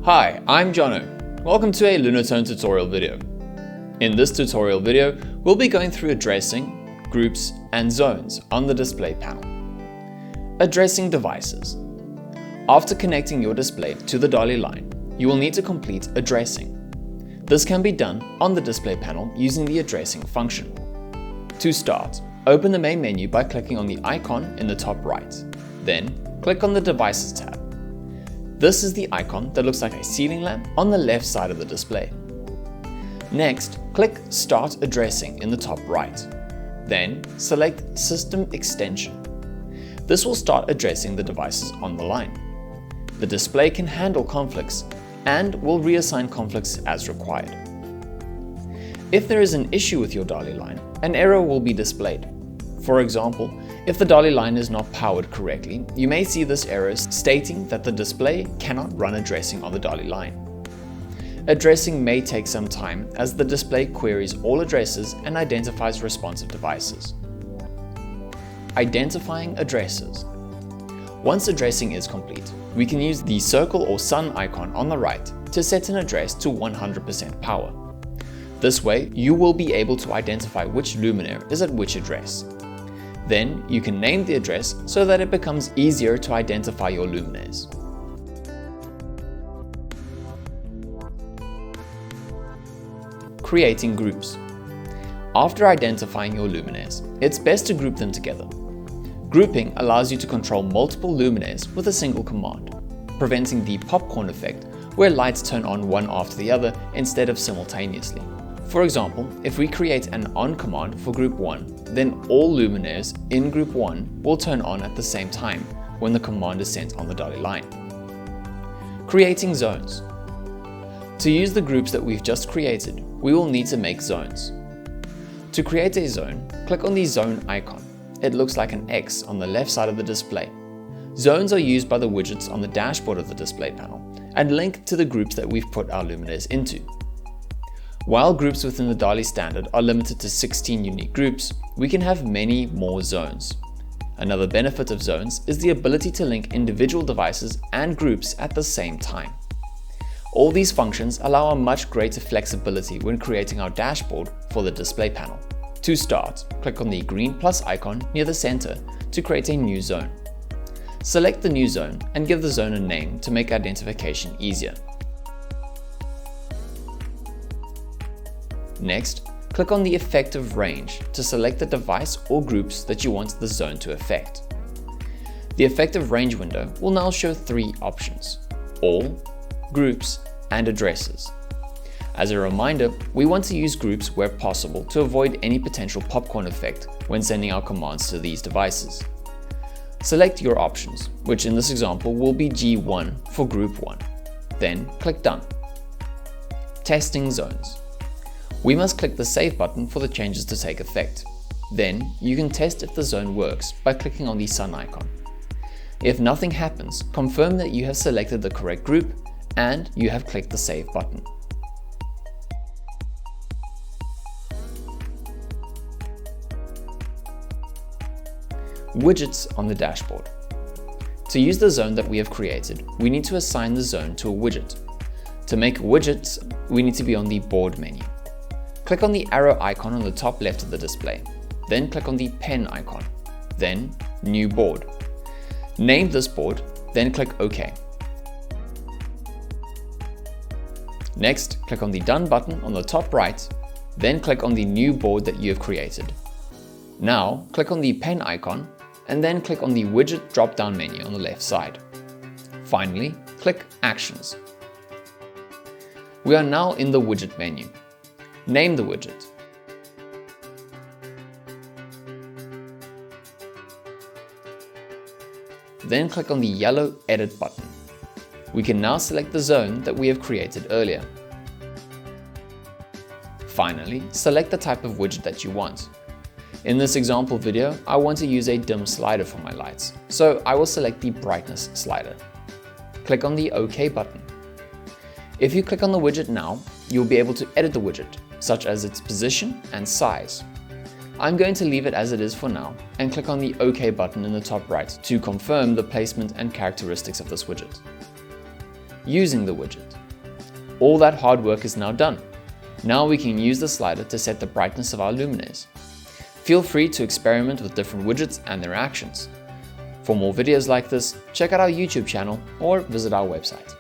Hi, I'm Jono. Welcome to a Lunatone tutorial video. In this tutorial video, we'll be going through addressing, groups, and zones on the display panel. Addressing devices. After connecting your display to the DALI line, you will need to complete addressing. This can be done on the display panel using the addressing function. To start, open the main menu by clicking on the icon in the top right. Then, click on the Devices tab. This is the icon that looks like a ceiling lamp on the left side of the display. Next, click Start Addressing in the top right. Then, select System Extension. This will start addressing the devices on the line. The display can handle conflicts and will reassign conflicts as required. If there is an issue with your DALI line, an error will be displayed. For example, if the DALI line is not powered correctly, you may see this error stating that the display cannot run addressing on the DALI line. Addressing may take some time as the display queries all addresses and identifies responsive devices. Identifying addresses. Once addressing is complete, we can use the circle or sun icon on the right to set an address to 100% power. This way, you will be able to identify which luminaire is at which address. Then, you can name the address so that it becomes easier to identify your luminaires. Creating groups. After identifying your luminaires, it's best to group them together. Grouping allows you to control multiple luminaires with a single command, preventing the popcorn effect where lights turn on one after the other instead of simultaneously. For example, if we create an on command for group 1, then all luminaires in group 1 will turn on at the same time when the command is sent on the DALI line. Creating zones. To use the groups that we've just created, we will need to make zones. To create a zone, click on the zone icon. It looks like an X on the left side of the display. Zones are used by the widgets on the dashboard of the display panel and link to the groups that we've put our luminaires into. While groups within the DALI standard are limited to 16 unique groups, we can have many more zones. Another benefit of zones is the ability to link individual devices and groups at the same time. All these functions allow a much greater flexibility when creating our dashboard for the display panel. To start, click on the green plus icon near the center to create a new zone. Select the new zone and give the zone a name to make identification easier. Next, click on the effective range to select the device or groups that you want the zone to affect. The effective range window will now show three options: all, groups, and addresses. As a reminder, we want to use groups where possible to avoid any potential popcorn effect when sending our commands to these devices. Select your options, which in this example will be G1 for group 1. Then click Done. Testing zones. We must click the Save button for the changes to take effect. Then you can test if the zone works by clicking on the sun icon. If nothing happens, confirm that you have selected the correct group and you have clicked the Save button. Widgets on the dashboard. To use the zone that we have created, we need to assign the zone to a widget. To make widgets, we need to be on the Board menu. Click on the arrow icon on the top left of the display. Then click on the pen icon. Then New Board. Name this board, then click OK. Next, click on the Done button on the top right, then click on the new board that you have created. Now, click on the pen icon, and then click on the Widget drop-down menu on the left side. Finally, click Actions. We are now in the Widget menu. Name the widget. Then click on the yellow Edit button. We can now select the zone that we have created earlier. Finally, select the type of widget that you want. In this example video, I want to use a dim slider for my lights, so I will select the brightness slider. Click on the OK button. If you click on the widget now, you'll be able to edit the widget, such as its position and size. I'm going to leave it as it is for now and click on the OK button in the top right to confirm the placement and characteristics of this widget. using the widget. All that hard work is now done. Now we can use the slider to set the brightness of our luminaires. Feel free to experiment with different widgets and their actions. For more videos like this, check out our YouTube channel or visit our website.